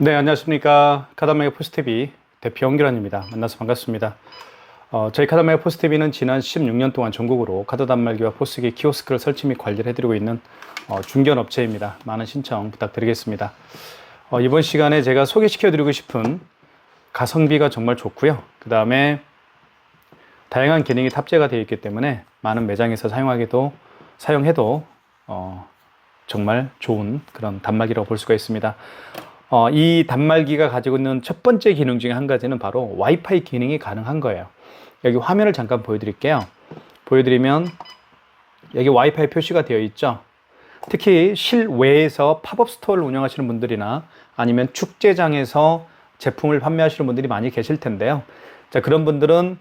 네, 안녕하십니까. 카다메가 포스TV 대표 홍기란입니다. 만나서 반갑습니다. 저희 카다메가 포스TV는 지난 16년 동안 전국으로 카드 단말기와 포스기 키오스크를 설치 및 관리를 해드리고 있는 중견 업체입니다. 많은 신청 부탁드리겠습니다. 이번 시간에 제가 소개시켜드리고 싶은 가성비가 정말 좋고요. 그 다음에 다양한 기능이 탑재가 되어 있기 때문에 많은 매장에서 사용해도 정말 좋은 그런 단말기라고 볼 수가 있습니다. 이 단말기가 가지고 있는 첫 번째 기능 중에 한 가지는 바로 와이파이 기능이 가능한 거예요. 여기 화면을 잠깐 보여드릴게요. 보여드리면 여기 와이파이 표시가 되어 있죠. 특히 실외에서 팝업 스토어를 운영하시는 분들이나 아니면 축제장에서 제품을 판매하시는 분들이 많이 계실 텐데요. 자, 그런 분들은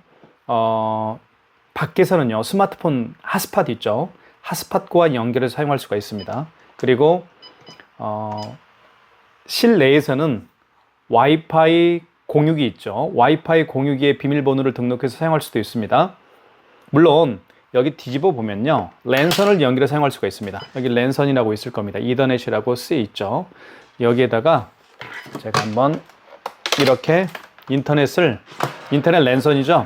밖에서는요, 스마트폰 핫스팟 있죠. 핫스팟과 연결해서 사용할 수가 있습니다. 그리고 실내에서는 와이파이 공유기 있죠. 와이파이 공유기에 비밀번호를 등록해서 사용할 수도 있습니다. 물론 여기 뒤집어 보면요, 랜선을 연결해서 사용할 수가 있습니다. 여기 랜선이라고 있을 겁니다. 이더넷이라고 쓰여 있죠. 여기에다가 제가 한번 이렇게 인터넷 랜선이죠.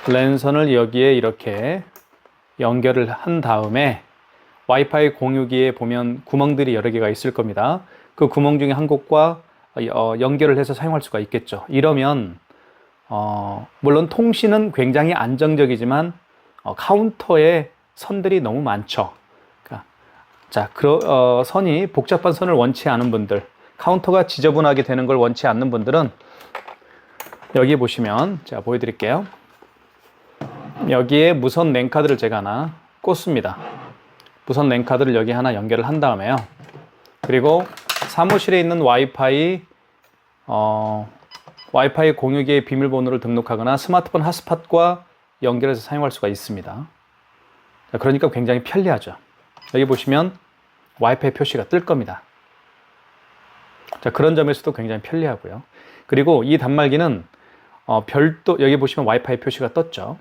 랜선을 여기에 이렇게 연결을 한 다음에 와이파이 공유기에 보면 구멍들이 여러 개가 있을 겁니다. 그 구멍 중에 한 곳과 연결을 해서 사용할 수가 있겠죠. 이러면 물론 통신은 굉장히 안정적이지만 카운터에 선들이 너무 많죠. 선이 복잡한 선을 원치 않은 분들, 카운터가 지저분하게 되는 걸 원치 않는 분들은 여기 보시면 제가 보여드릴게요. 여기에 무선 랜카드를 제가 하나 꽂습니다. 무선 랜카드를 여기 하나 연결을 한 다음에요. 그리고 사무실에 있는 와이파이 공유기의 비밀번호를 등록하거나 스마트폰 핫스팟과 연결해서 사용할 수가 있습니다. 그러니까 굉장히 편리하죠. 여기 보시면 와이파이 표시가 뜰 겁니다. 자, 그런 점에서도 굉장히 편리하고요. 그리고 이 단말기는 별도 여기 보시면 와이파이 표시가 떴죠.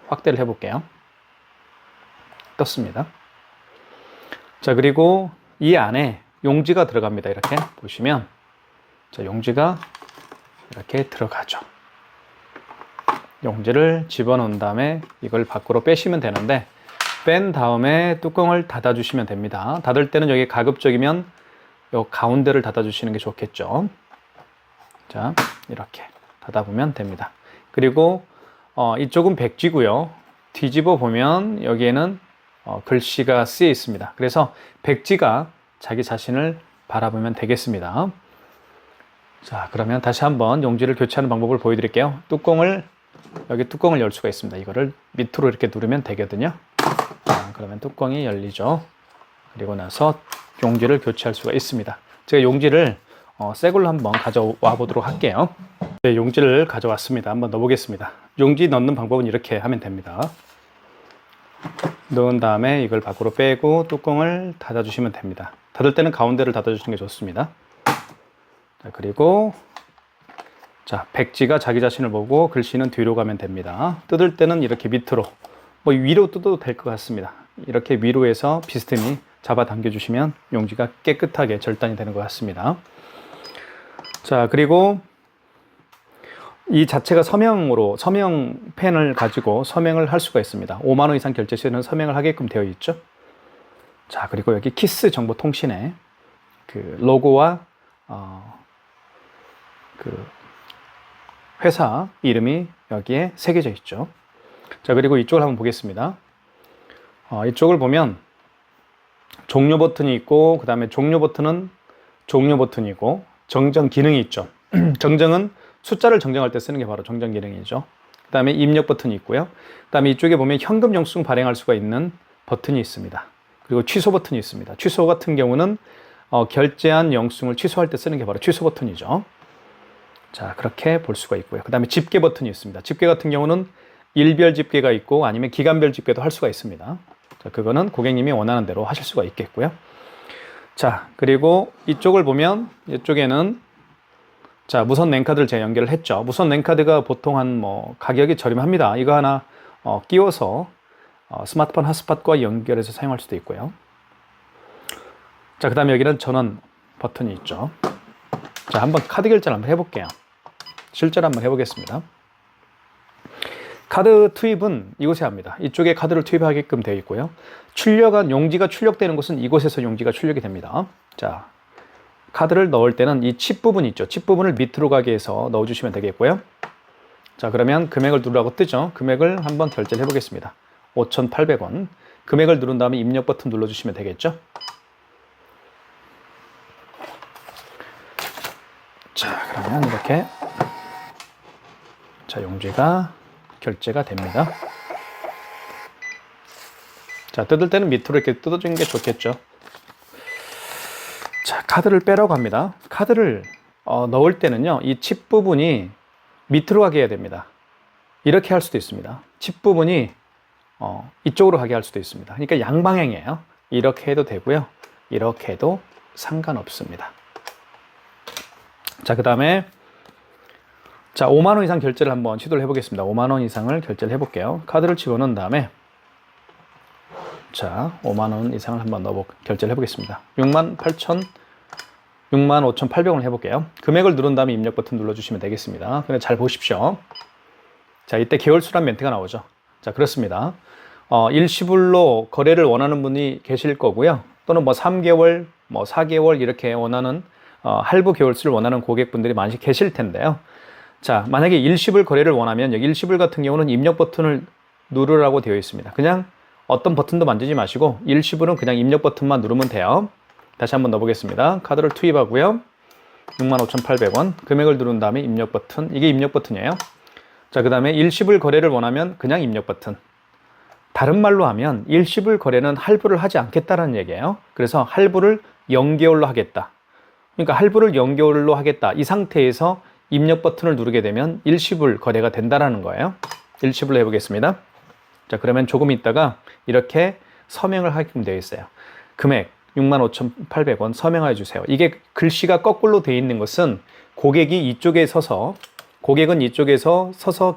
확대를 해볼게요. 떴습니다. 자, 그리고 이 안에 용지가 들어갑니다. 이렇게 보시면 자, 용지가 이렇게 들어가죠. 용지를 집어넣은 다음에 이걸 밖으로 빼시면 되는데, 뺀 다음에 뚜껑을 닫아주시면 됩니다. 닫을 때는 여기 가급적이면 이 가운데를 닫아주시는 게 좋겠죠. 자, 이렇게 닫아보면 됩니다. 그리고 이쪽은 백지고요. 뒤집어 보면 여기에는 글씨가 쓰여 있습니다. 그래서 백지가 자기 자신을 바라보면 되겠습니다. 자, 그러면 다시 한번 용지를 교체하는 방법을 보여드릴게요. 여기 뚜껑을 열 수가 있습니다. 이거를 밑으로 이렇게 누르면 되거든요. 자, 그러면 뚜껑이 열리죠. 그리고 나서 용지를 교체할 수가 있습니다. 제가 용지를 새 걸로 한번 가져와 보도록 할게요. 네, 용지를 가져왔습니다. 한번 넣어보겠습니다. 용지 넣는 방법은 이렇게 하면 됩니다. 넣은 다음에 이걸 밖으로 빼고 뚜껑을 닫아주시면 됩니다. 닫을 때는 가운데를 닫아주시는 게 좋습니다. 자, 그리고 백지가 자기 자신을 보고 글씨는 뒤로 가면 됩니다. 뜯을 때는 이렇게 밑으로, 위로 뜯어도 될 것 같습니다. 이렇게 위로 해서 비스듬히 잡아 당겨주시면 용지가 깨끗하게 절단이 되는 것 같습니다. 자, 그리고 이 자체가 서명펜을 가지고 서명을 할 수가 있습니다. 5만 원 이상 결제 시에는 서명을 하게끔 되어 있죠. 자, 그리고 여기 키스 정보통신에 그 로고와 그 회사 이름이 여기에 새겨져 있죠. 자, 그리고 이쪽을 한번 보겠습니다. 이쪽을 보면 종료 버튼이 있고, 그 다음에 종료 버튼은 종료 버튼이고, 정정 기능이 있죠. 정정은 숫자를 정정할 때 쓰는 게 바로 정정 기능이죠. 그 다음에 입력 버튼이 있고요. 그 다음에 이쪽에 보면 현금 영수증 발행할 수가 있는 버튼이 있습니다. 그리고 취소 버튼이 있습니다. 취소 같은 경우는 결제한 영수증을 취소할 때 쓰는 게 바로 취소 버튼이죠. 자, 그렇게 볼 수가 있고요. 그 다음에 집계 버튼이 있습니다. 집계 같은 경우는 일별 집계가 있고 아니면 기간별 집계도 할 수가 있습니다. 자, 그거는 고객님이 원하는 대로 하실 수가 있겠고요. 자, 그리고 이쪽을 보면 이쪽에는 무선 랜카드를 제가 연결을 했죠. 무선 랜카드가 보통 가격이 저렴합니다. 이거 하나 끼워서 스마트폰 핫스팟과 연결해서 사용할 수도 있고요. 자, 그 다음에 여기는 전원 버튼이 있죠. 자, 한번 카드 결제를 한번 해볼게요. 실제로 한번 해보겠습니다. 카드 투입은 이곳에 합니다. 이쪽에 카드를 투입하게끔 되어 있고요. 용지가 출력되는 곳은 이곳에서 용지가 출력이 됩니다. 자, 카드를 넣을 때는 이 칩 부분 있죠. 칩 부분을 밑으로 가게 해서 넣어주시면 되겠고요. 자, 그러면 금액을 누르라고 뜨죠. 금액을 한번 결제를 해보겠습니다. 5,800원. 금액을 누른 다음에 입력 버튼 눌러주시면 되겠죠. 자, 그러면 이렇게 자, 용지가 결제가 됩니다. 자, 뜯을 때는 밑으로 이렇게 뜯어주는 게 좋겠죠. 자, 카드를 빼라고 합니다. 카드를 넣을 때는요, 이 칩 부분이 밑으로 가게 해야 됩니다. 이렇게 할 수도 있습니다. 칩 부분이 이쪽으로 가게 할 수도 있습니다. 그러니까 양방향이에요. 이렇게 해도 되고요. 이렇게 해도 상관없습니다. 자, 그 다음에 자, 5만 원 이상 결제를 한번 시도를 해보겠습니다. 5만 원 이상을 결제를 해볼게요. 카드를 집어넣은 다음에 자, 5만 원 이상을 한번 결제를 해보겠습니다. 65,800원을 해볼게요. 금액을 누른 다음에 입력 버튼 눌러주시면 되겠습니다. 근데 잘 보십시오. 자, 이때 계열수란 멘트가 나오죠. 자, 그렇습니다. 일시불로 거래를 원하는 분이 계실 거고요. 또는 뭐 3개월, 뭐 4개월 이렇게 원하는 할부 계열수를 원하는 고객분들이 많이 계실 텐데요. 자, 만약에 일시불 거래를 원하면 여기 일시불 같은 경우는 입력 버튼을 누르라고 되어 있습니다. 그냥 어떤 버튼도 만지지 마시고 일시불은 그냥 입력 버튼만 누르면 돼요. 다시 한번 넣어보겠습니다. 카드를 투입하고요. 65,800원. 금액을 누른 다음에 입력 버튼. 이게 입력 버튼이에요. 자, 그 다음에 일시불 거래를 원하면 그냥 입력 버튼. 다른 말로 하면 일시불 거래는 할부를 하지 않겠다는 얘기예요. 그래서 할부를 0개월로 하겠다. 그러니까 할부를 0개월로 하겠다. 이 상태에서 입력 버튼을 누르게 되면 일시불 거래가 된다라는 거예요. 일시불로 해보겠습니다. 자, 그러면 조금 있다가 이렇게 서명을 하게끔 되어 있어요. 금액 65,800원 서명해 주세요. 이게 글씨가 거꾸로 되어 있는 것은 고객은 이쪽에 서서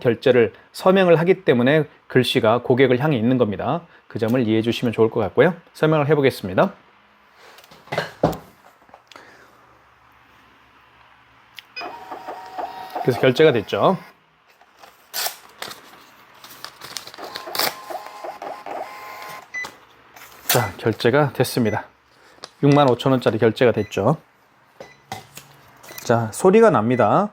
결제를 서명을 하기 때문에 글씨가 고객을 향해 있는 겁니다. 그 점을 이해해 주시면 좋을 것 같고요. 설명을 해보겠습니다. 그래서 결제가 됐죠. 자, 결제가 됐습니다. 65,000원짜리 결제가 됐죠. 자, 소리가 납니다.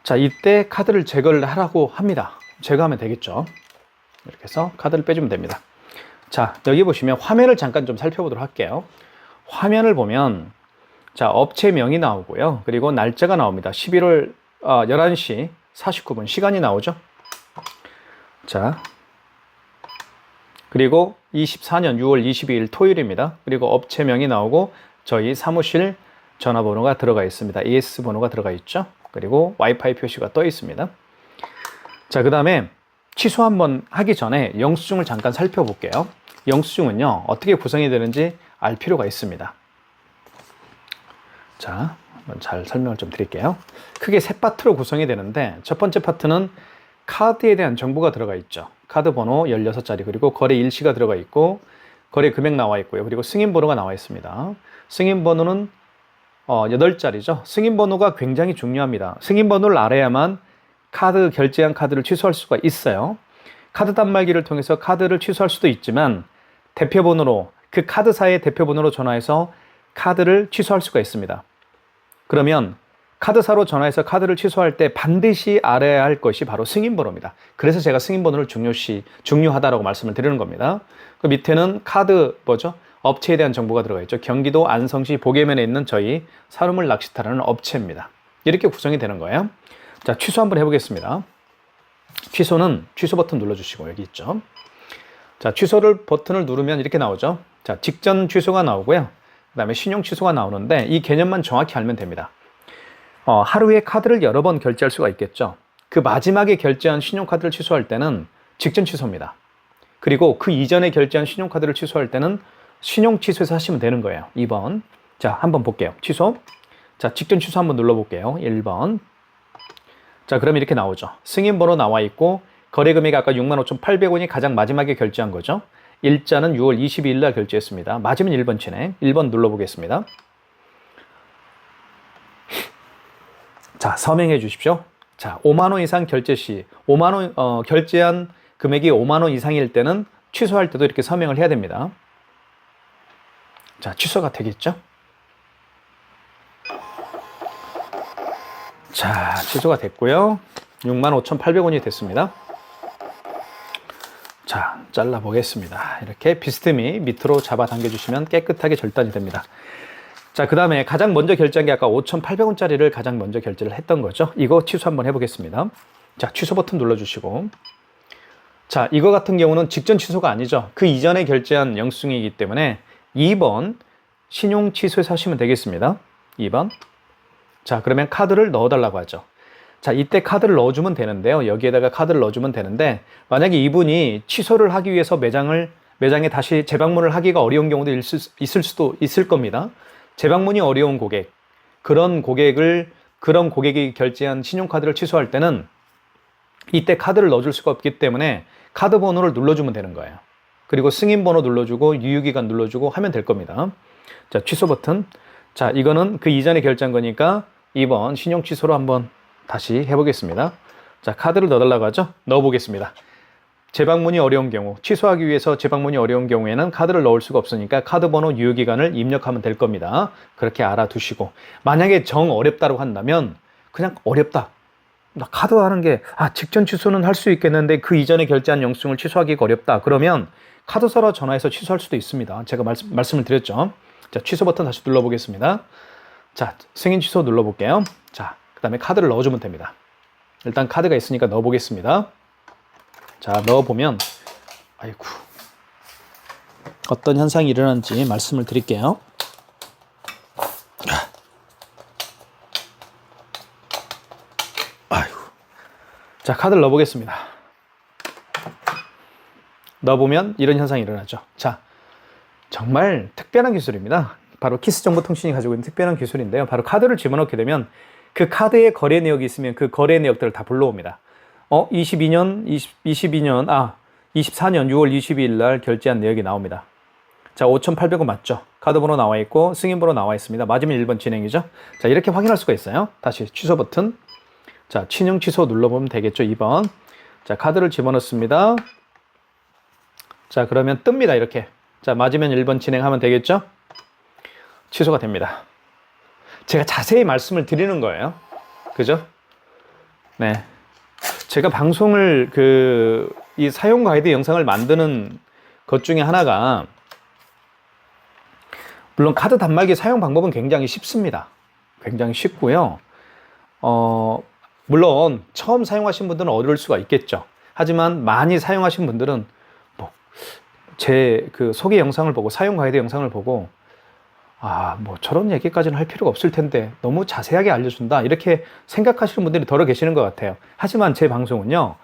자, 이때 카드를 제거를 하라고 합니다. 제거하면 되겠죠. 이렇게 해서 카드를 빼주면 됩니다. 자, 여기 보시면 화면을 잠깐 좀 살펴보도록 할게요. 화면을 보면 자, 업체명이 나오고요. 그리고 날짜가 나옵니다. 11월 11시 49분 시간이 나오죠. 자, 그리고 24년 6월 22일 토요일입니다. 그리고 업체명이 나오고 저희 사무실 전화번호가 들어가 있습니다. AS 번호가 들어가 있죠. 그리고 와이파이 표시가 떠 있습니다. 자, 그 다음에 취소 한번 하기 전에 영수증을 잠깐 살펴볼게요. 영수증은요, 어떻게 구성이 되는지 알 필요가 있습니다. 자, 한번 잘 설명을 좀 드릴게요. 크게 세 파트로 구성이 되는데 첫 번째 파트는 카드에 대한 정보가 들어가 있죠. 카드 번호 16자리, 그리고 거래 일시가 들어가 있고 거래 금액 나와 있고요. 그리고 승인 번호가 나와 있습니다. 승인 번호는 8자리죠. 승인 번호가 굉장히 중요합니다. 승인 번호를 알아야만 결제한 카드를 취소할 수가 있어요. 카드 단말기를 통해서 카드를 취소할 수도 있지만 대표번호로, 그 카드사의 대표번호로 전화해서 카드를 취소할 수가 있습니다. 그러면 카드사로 전화해서 카드를 취소할 때 반드시 알아야 할 것이 바로 승인번호입니다. 그래서 제가 승인번호를 중요하다라고 말씀을 드리는 겁니다. 그 밑에는 업체에 대한 정보가 들어가 있죠. 경기도 안성시 보계면에 있는 저희 사르물 낚시터라는 업체입니다. 이렇게 구성이 되는 거예요. 자, 취소 한번 해보겠습니다. 취소는 취소 버튼 눌러주시고 여기 있죠. 자, 버튼을 누르면 이렇게 나오죠. 자, 직전 취소가 나오고요. 그 다음에 신용 취소가 나오는데 이 개념만 정확히 알면 됩니다. 하루에 카드를 여러 번 결제할 수가 있겠죠. 그 마지막에 결제한 신용카드를 취소할 때는 직전 취소입니다. 그리고 그 이전에 결제한 신용카드를 취소할 때는 신용 취소해서 하시면 되는 거예요. 2번. 자, 한번 볼게요. 취소. 자, 직전 취소 한번 눌러볼게요. 1번. 자, 그럼 이렇게 나오죠. 승인 번호 나와 있고 거래 금액이 아까 65,800원이 가장 마지막에 결제한 거죠. 일자는 6월 22일 날 결제했습니다. 맞으면 1번 치네. 1번 눌러보겠습니다. 자, 서명해 주십시오. 자, 5만 원 이상 결제 시 5만 원 결제한 금액이 5만 원 이상일 때는 취소할 때도 이렇게 서명을 해야 됩니다. 자, 취소가 되겠죠? 자, 취소가 됐고요. 65,800원이 됐습니다. 자, 잘라 보겠습니다. 이렇게 비스듬히 밑으로 잡아당겨 주시면 깨끗하게 절단이 됩니다. 자, 그 다음에 가장 먼저 결제한 게 아까 5,800원짜리를 가장 먼저 결제를 했던 거죠. 이거 취소 한번 해보겠습니다. 자, 취소 버튼 눌러주시고. 자, 이거 같은 경우는 직전 취소가 아니죠. 그 이전에 결제한 영수증이기 때문에 2번 신용 취소해서 하시면 되겠습니다. 2번. 자, 그러면 카드를 넣어달라고 하죠. 자, 이때 카드를 넣어주면 되는데요. 여기에다가 카드를 넣어주면 되는데, 만약에 이분이 취소를 하기 위해서 매장에 다시 재방문을 하기가 어려운 경우도 있을 수도 있을 겁니다. 재방문이 어려운 고객, 그런 고객이 결제한 신용카드를 취소할 때는 이때 카드를 넣어줄 수가 없기 때문에 카드 번호를 눌러주면 되는 거예요. 그리고 승인 번호 눌러주고 유효기간 눌러주고 하면 될 겁니다. 자, 취소 버튼. 자, 이거는 그 이전에 결제한 거니까 2번 신용 취소로 한번 다시 해보겠습니다. 자, 카드를 넣어달라고 하죠. 넣어보겠습니다. 재방문이 어려운 경우, 취소하기 위해서 재방문이 어려운 경우에는 카드를 넣을 수가 없으니까 카드 번호 유효기간을 입력하면 될 겁니다. 그렇게 알아두시고, 만약에 정 어렵다고 한다면 그냥 어렵다, 나 카드 하는 게 직전 취소는 할 수 있겠는데 그 이전에 결제한 영수증을 취소하기가 어렵다, 그러면 카드사로 전화해서 취소할 수도 있습니다. 제가 말씀을 드렸죠. 자, 취소 버튼 다시 눌러보겠습니다. 자, 승인 취소 눌러볼게요. 자, 그 다음에 카드를 넣어주면 됩니다. 일단 카드가 있으니까 넣어보겠습니다. 자, 넣어보면 아이고, 어떤 현상이 일어나는지 말씀을 드릴게요. 아이고. 자, 카드를 넣어보겠습니다. 넣어보면 이런 현상이 일어나죠. 자, 정말 특별한 기술입니다. 바로 키스정보통신이 가지고 있는 특별한 기술인데요. 바로 카드를 집어넣게 되면 그 카드에 거래 내역이 있으면 그 거래 내역들을 다 불러옵니다. 24년 6월 22일 날 결제한 내역이 나옵니다. 자, 5,800원 맞죠? 카드 번호 나와 있고 승인 번호 나와 있습니다. 맞으면 1번 진행이죠. 자, 이렇게 확인할 수가 있어요. 다시 취소 버튼. 자, 신용 취소 눌러보면 되겠죠. 2번. 자, 카드를 집어넣습니다. 자, 그러면 뜹니다. 이렇게. 자, 맞으면 1번 진행하면 되겠죠? 취소가 됩니다. 제가 자세히 말씀을 드리는 거예요. 그죠? 네. 제가 방송을 이 사용 가이드 영상을 만드는 것 중에 하나가, 물론 카드 단말기 사용 방법은 굉장히 쉽습니다. 굉장히 쉽고요. 물론 처음 사용하신 분들은 어려울 수가 있겠죠. 하지만 많이 사용하신 분들은 제 소개 영상을 보고, 사용 가이드 영상을 보고, 저런 얘기까지는 할 필요가 없을 텐데 너무 자세하게 알려준다, 이렇게 생각하시는 분들이 더러 계시는 것 같아요. 하지만 제 방송은요,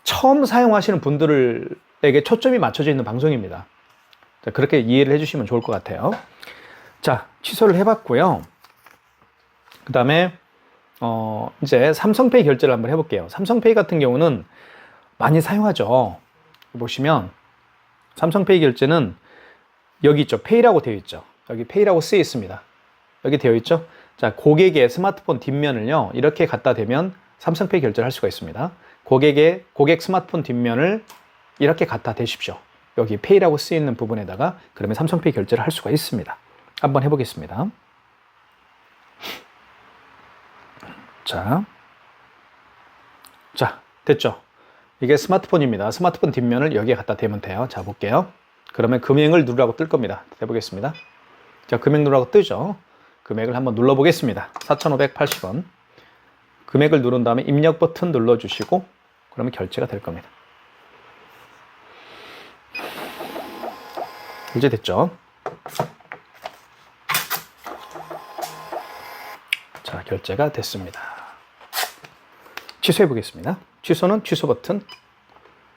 처음 사용하시는 분들에게 초점이 맞춰져 있는 방송입니다. 자, 그렇게 이해를 해주시면 좋을 것 같아요. 자, 취소를 해봤고요. 그 다음에 이제 삼성페이 결제를 한번 해볼게요. 삼성페이 같은 경우는 많이 사용하죠. 보시면 삼성페이 결제는 여기 있죠. 페이라고 되어 있죠. 여기 페이라고 쓰여 있습니다. 여기 되어 있죠. 자, 고객의 스마트폰 뒷면을요, 이렇게 갖다 대면 삼성페이 결제를 할 수가 있습니다. 고객 스마트폰 뒷면을 이렇게 갖다 대십시오. 여기 페이라고 쓰여 있는 부분에다가, 그러면 삼성페이 결제를 할 수가 있습니다. 한번 해보겠습니다. 자, 됐죠? 이게 스마트폰입니다. 스마트폰 뒷면을 여기에 갖다 대면 돼요. 자, 볼게요. 그러면 금액을 누르라고 뜰 겁니다. 해보겠습니다. 자, 금액 누르라고 뜨죠? 금액을 한번 눌러보겠습니다. 4,580원. 금액을 누른 다음에 입력 버튼 눌러주시고, 그러면 결제가 될 겁니다. 이제 됐죠? 자, 결제가 됐습니다. 취소해 보겠습니다. 취소는 취소 버튼.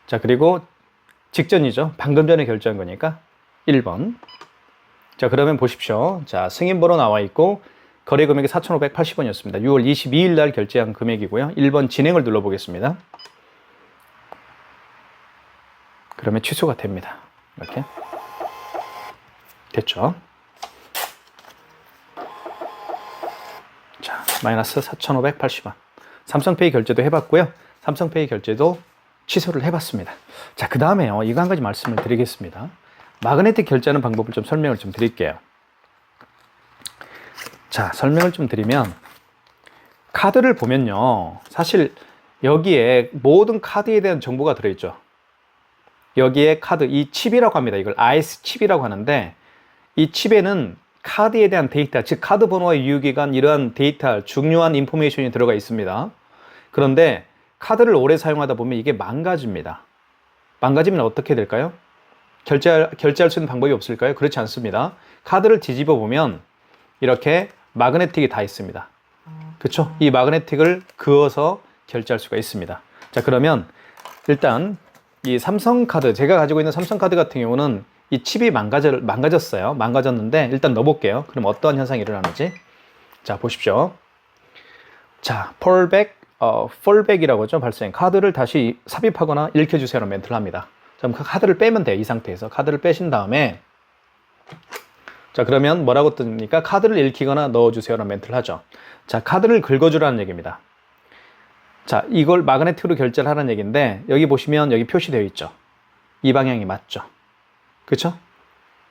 자, 그리고 직전이죠. 방금 전에 결제한 거니까 1번. 자, 그러면 보십시오. 자, 승인번호 나와 있고 거래 금액이 4,580원이었습니다. 6월 22일 날 결제한 금액이고요. 1번 진행을 눌러보겠습니다. 그러면 취소가 됩니다. 이렇게. 됐죠? 자, 마이너스 4,580원. 삼성페이 결제도 해봤고요. 삼성페이 결제도 취소를 해봤습니다. 자, 그 다음에요. 이거 한 가지 말씀을 드리겠습니다. 마그네틱 결제하는 방법을 좀 설명을 좀 드릴게요. 자, 설명을 좀 드리면 카드를 보면요. 사실 여기에 모든 카드에 대한 정보가 들어있죠. 여기에 카드, 이 칩이라고 합니다. 이걸 아이스 칩이라고 하는데 이 칩에는 카드에 대한 데이터, 즉 카드 번호와 유효기간 이러한 데이터, 중요한 인포메이션이 들어가 있습니다. 그런데 카드를 오래 사용하다 보면 이게 망가집니다. 망가지면 어떻게 될까요? 결제할 수 있는 방법이 없을까요? 그렇지 않습니다. 카드를 뒤집어 보면 이렇게 마그네틱이 다 있습니다. 그렇죠? 이 마그네틱을 그어서 결제할 수가 있습니다. 자, 그러면 일단 이 삼성카드, 제가 가지고 있는 삼성카드 같은 경우는 이 칩이 망가졌어요. 망가졌는데 일단 넣어볼게요. 그럼 어떠한 현상이 일어나는지. 자, 보십시오. 자, 폴백이라고 하죠. 발생. 카드를 다시 삽입하거나 읽혀주세요라는 멘트를 합니다. 자, 그럼 카드를 빼면 돼요. 이 상태에서. 카드를 빼신 다음에 자, 그러면 뭐라고 뜹니까? 카드를 읽히거나 넣어주세요라는 멘트를 하죠. 자, 카드를 긁어주라는 얘기입니다. 자, 이걸 마그네틱으로 결제를 하라는 얘기인데 여기 보시면 여기 표시되어 있죠. 이 방향이 맞죠. 그렇죠?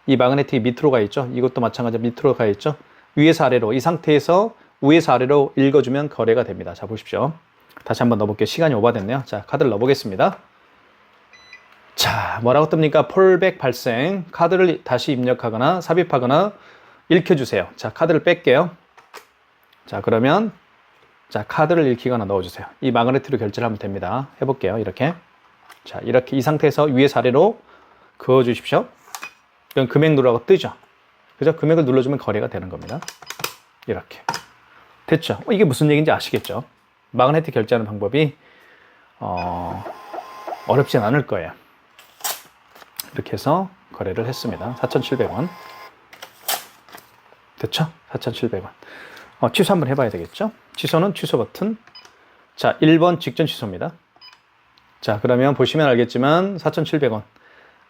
이 마그네틱이 밑으로 가 있죠. 이것도 마찬가지로 밑으로 가 있죠. 위에서 아래로, 이 상태에서 위에서 아래로 읽어주면 거래가 됩니다. 자, 보십시오. 다시 한번 넣어볼게요. 시간이 오버됐네요. 자, 카드를 넣어보겠습니다. 자, 뭐라고 뜹니까? 폴백 발생. 카드를 다시 입력하거나 삽입하거나 읽혀주세요. 자, 카드를 뺄게요. 자, 그러면 자, 카드를 읽히거나 넣어주세요. 이 마그네틱으로 결제를 하면 됩니다. 해볼게요. 이렇게. 자, 이렇게 이 상태에서 위에서 아래로 그어주십시오. 이건 금액 누르라고 뜨죠. 그죠? 금액을 눌러주면 거래가 되는 겁니다. 이렇게. 됐죠? 이게 무슨 얘기인지 아시겠죠? 마그네틱 결제하는 방법이 어렵진 않을 거예요. 이렇게 해서 거래를 했습니다. 4,700원. 됐죠? 4,700원. 취소 한번 해봐야 되겠죠? 취소는 취소 버튼. 자, 1번 직전 취소입니다. 자, 그러면 보시면 알겠지만 4,700원.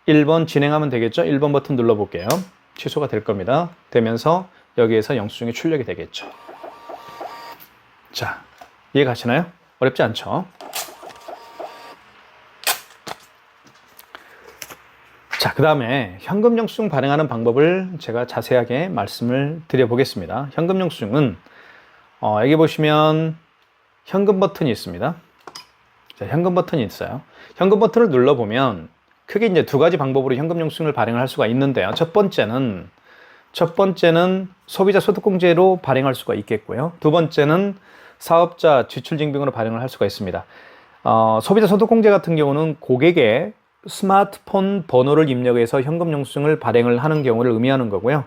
1번 진행하면 되겠죠? 1번 버튼 눌러볼게요. 취소가 될 겁니다. 되면서 여기에서 영수증이 출력이 되겠죠. 자, 이해 가시나요? 어렵지 않죠? 자, 그 다음에 현금 영수증 발행하는 방법을 제가 자세하게 말씀을 드려보겠습니다. 현금 영수증은 여기 보시면 현금 버튼이 있습니다. 자, 현금 버튼이 있어요. 현금 버튼을 눌러보면 크게 이제 두 가지 방법으로 현금 영수증을 발행을 할 수가 있는데요. 첫 번째는 소비자 소득공제로 발행할 수가 있겠고요. 두 번째는 사업자 지출증빙으로 발행을 할 수가 있습니다. 소비자 소득공제 같은 경우는 고객의 스마트폰 번호를 입력해서 현금 영수증을 발행을 하는 경우를 의미하는 거고요.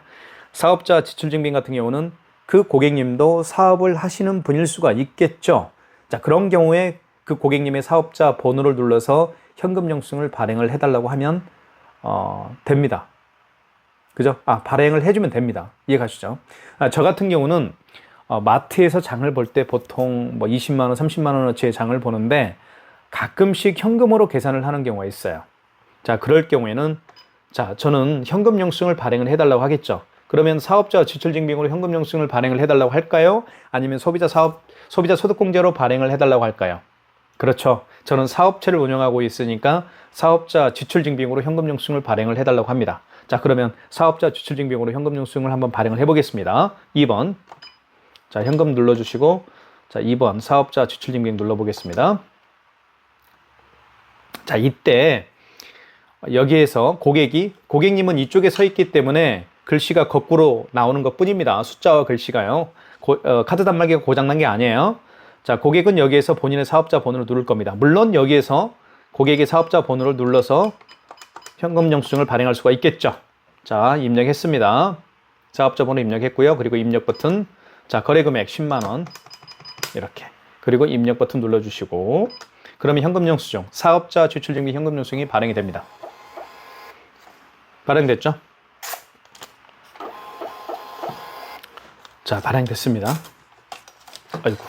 사업자 지출증빙 같은 경우는 그 고객님도 사업을 하시는 분일 수가 있겠죠. 자, 그런 경우에 그 고객님의 사업자 번호를 눌러서 현금 영수증을 발행을 해달라고 하면 됩니다. 그죠? 발행을 해주면 됩니다. 이해 가시죠? 저 같은 경우는 마트에서 장을 볼 때 보통 뭐 20만 원, 30만 원어치의 장을 보는데 가끔씩 현금으로 계산을 하는 경우가 있어요. 자, 그럴 경우에는 자, 저는 현금 영수증을 발행을 해달라고 하겠죠. 그러면 사업자 지출증빙으로 현금 영수증을 발행을 해달라고 할까요? 아니면 소비자 소득공제로 발행을 해달라고 할까요? 그렇죠. 저는 사업체를 운영하고 있으니까 사업자 지출증빙으로 현금 영수증을 발행을 해달라고 합니다. 자, 그러면 사업자 지출증빙으로 현금 영수증을 한번 발행을 해보겠습니다. 2번. 자, 현금 눌러주시고, 자, 2번 사업자 지출증빙 눌러보겠습니다. 자, 이때 여기에서 고객님은 이쪽에 서 있기 때문에 글씨가 거꾸로 나오는 것 뿐입니다. 숫자와 글씨가요. 카드 단말기가 고장난 게 아니에요. 자, 고객은 여기에서 본인의 사업자 번호를 누를 겁니다. 물론 여기에서 고객의 사업자 번호를 눌러서 현금 영수증을 발행할 수가 있겠죠. 자, 입력했습니다. 사업자 번호 입력했고요. 그리고 입력 버튼. 자, 거래 금액 10만 원. 이렇게. 그리고 입력 버튼 눌러주시고, 그러면 현금 영수증, 사업자 지출증빙 현금 영수증이 발행이 됩니다. 발행됐죠? 자, 발행됐습니다. 아이고.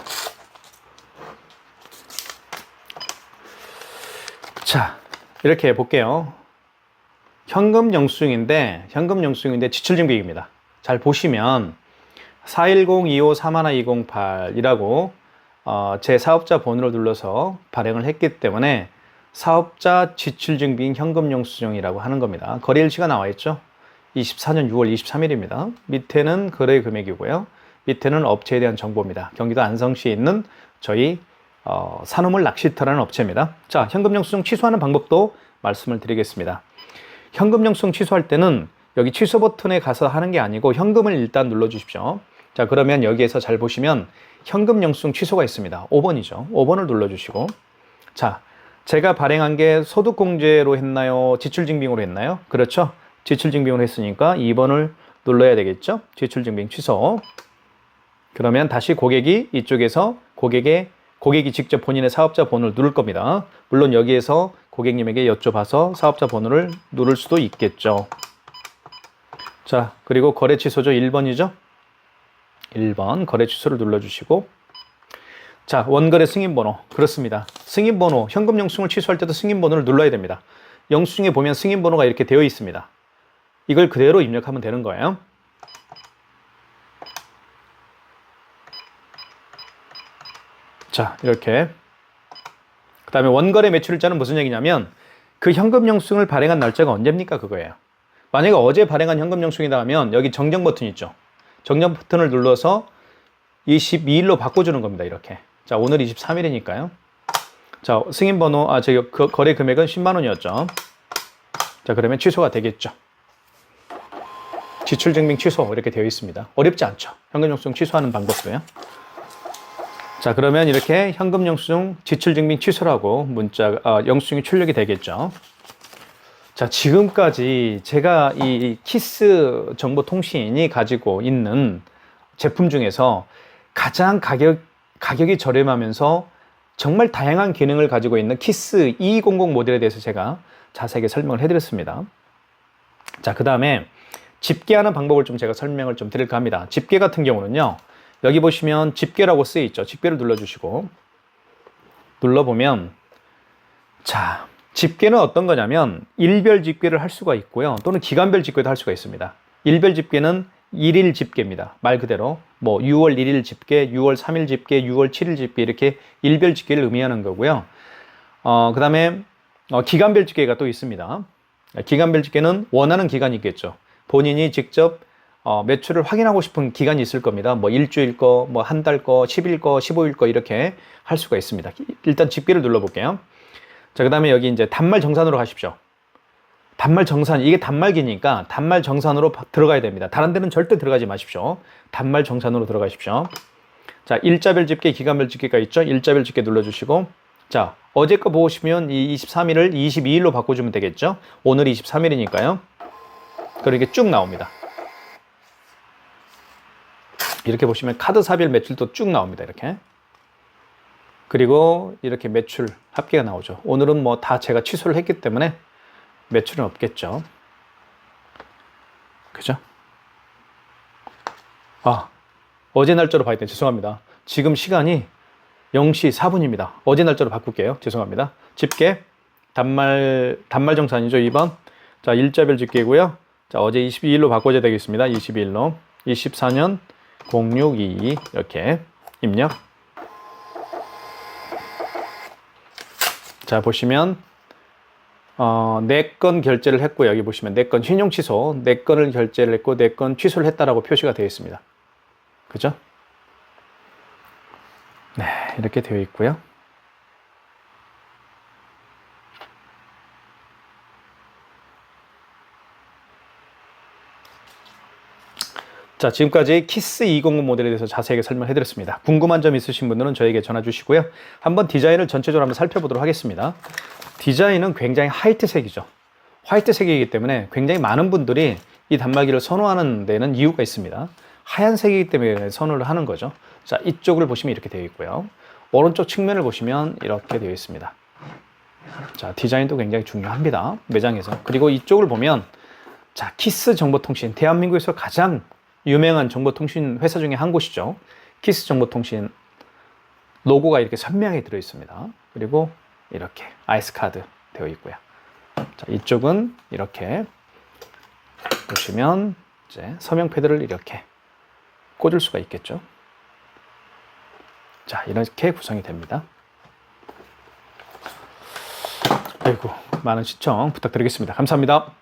자, 이렇게 해볼게요. 현금 영수증인데 지출증빙입니다. 잘 보시면 410-2531-208이라고 제 사업자 번호를 눌러서 발행을 했기 때문에 사업자 지출증빙 현금영수증이라고 하는 겁니다. 거래일치가 나와 있죠. 24년 6월 23일입니다. 밑에는 거래 금액이고요. 밑에는 업체에 대한 정보입니다. 경기도 안성시에 있는 저희 산호물 낚시터라는 업체입니다. 자, 현금영수증 취소하는 방법도 말씀을 드리겠습니다. 현금영수증 취소할 때는 여기 취소 버튼에 가서 하는 게 아니고 현금을 일단 눌러 주십시오. 자, 그러면 여기에서 잘 보시면 현금영수증 취소가 있습니다. 5번이죠. 5번을 눌러 주시고, 자, 제가 발행한 게 소득공제로 했나요? 지출증빙으로 했나요? 그렇죠. 지출증빙으로 했으니까 2번을 눌러야 되겠죠. 지출증빙 취소. 그러면 다시 고객이 이쪽에서 고객이 직접 본인의 사업자 번호를 누를 겁니다. 물론 여기에서 고객님에게 여쭤봐서 사업자 번호를 누를 수도 있겠죠. 자, 그리고 거래 취소죠. 1번이죠. 1번 거래 취소를 눌러주시고, 자, 원거래 승인번호. 그렇습니다. 승인번호, 현금영수증을 취소할 때도 승인번호를 눌러야 됩니다. 영수증에 보면 승인번호가 이렇게 되어 있습니다. 이걸 그대로 입력하면 되는 거예요. 자, 이렇게. 그 다음에 원거래 매출일자는 무슨 얘기냐면 그 현금영수증을 발행한 날짜가 언제입니까? 그거예요. 만약에 어제 발행한 현금영수증이다 하면 여기 정정 버튼 있죠. 정정 버튼을 눌러서 22일로 바꿔주는 겁니다. 이렇게. 자, 오늘 23일이니까요. 자, 승인번호, 거래 금액은 10만 원이었죠. 자, 그러면 취소가 되겠죠. 지출증빙 취소 이렇게 되어 있습니다. 어렵지 않죠. 현금영수증 취소하는 방법도요. 자, 그러면 이렇게 현금영수증 지출증빙 취소라고 영수증이 출력이 되겠죠. 자, 지금까지 제가 이 키스 정보통신이 가지고 있는 제품 중에서 가장 가격이 저렴하면서 정말 다양한 기능을 가지고 있는 키스 200 모델에 대해서 제가 자세하게 설명을 해드렸습니다. 자, 그 다음에 집계하는 방법을 좀 제가 설명을 좀 드릴까 합니다. 집계 같은 경우는요, 여기 보시면 집계라고 쓰여 있죠. 집계를 눌러주시고, 눌러보면, 자, 집계는 어떤 거냐면 일별 집계를 할 수가 있고요, 또는 기간별 집계도 할 수가 있습니다. 일별 집계는 1일 집계입니다. 말 그대로 뭐 6월 1일 집계, 6월 3일 집계, 6월 7일 집계, 이렇게 일별 집계를 의미하는 거고요. 그 다음에 기간별 집계가 또 있습니다. 기간별 집계는 원하는 기간이 있겠죠. 본인이 직접 매출을 확인하고 싶은 기간이 있을 겁니다. 뭐 일주일 거, 뭐 한 달 거, 10일 거, 15일 거 이렇게 할 수가 있습니다. 일단 집계를 눌러볼게요. 자, 그 다음에 여기 이제 단말 정산으로 가십시오. 단말 정산, 이게 단말기니까 단말 정산으로 들어가야 됩니다. 다른 데는 절대 들어가지 마십시오. 단말 정산으로 들어가십시오. 자, 일자별 집계, 기간별 집계가 있죠. 일자별 집계 눌러주시고, 자, 어제 거 보시면 이 23일을 22일로 바꿔주면 되겠죠. 오늘이 23일이니까요. 그렇게 쭉 나옵니다. 이렇게 보시면 카드사별 매출도 쭉 나옵니다. 이렇게. 그리고 이렇게 매출 합계가 나오죠. 오늘은 뭐 다 제가 취소를 했기 때문에 매출은 없겠죠. 그죠? 어제 날짜로 봐야 돼요. 죄송합니다. 지금 시간이 0시 4분입니다. 어제 날짜로 바꿀게요. 죄송합니다. 집계, 단말 정산이죠. 2번. 자, 일자별 집계고요. 자, 어제 22일로 바꿔줘야 되겠습니다. 22일로. 24년 0622 이렇게 입력. 자, 보시면 4건 결제를 했고, 여기 보시면 4건 신용 취소, 4건을 결제를 했고 4건 취소를 했다라고 표시가 되어 있습니다. 그죠? 네, 이렇게 되어 있고요. 자, 지금까지 키스 209 모델에 대해서 자세하게 설명해 드렸습니다. 궁금한 점 있으신 분들은 저에게 전화 주시고요. 한번 디자인을 전체적으로 한번 살펴보도록 하겠습니다. 디자인은 굉장히 화이트색이죠. 화이트색이기 때문에 굉장히 많은 분들이 이 단말기를 선호하는 데는 이유가 있습니다. 하얀색이기 때문에 선호를 하는 거죠. 자, 이쪽을 보시면 이렇게 되어 있고요. 오른쪽 측면을 보시면 이렇게 되어 있습니다. 자, 디자인도 굉장히 중요합니다. 매장에서. 그리고 이쪽을 보면, 자, 키스 정보통신, 대한민국에서 가장 유명한 정보통신 회사 중에 한 곳이죠. 키스 정보통신 로고가 이렇게 선명하게 들어 있습니다. 그리고 이렇게 아이스카드 되어 있고요. 자, 이쪽은 이렇게 보시면 이제 서명 패드를 이렇게 꽂을 수가 있겠죠. 자, 이렇게 구성이 됩니다. 아이고, 많은 시청 부탁드리겠습니다. 감사합니다.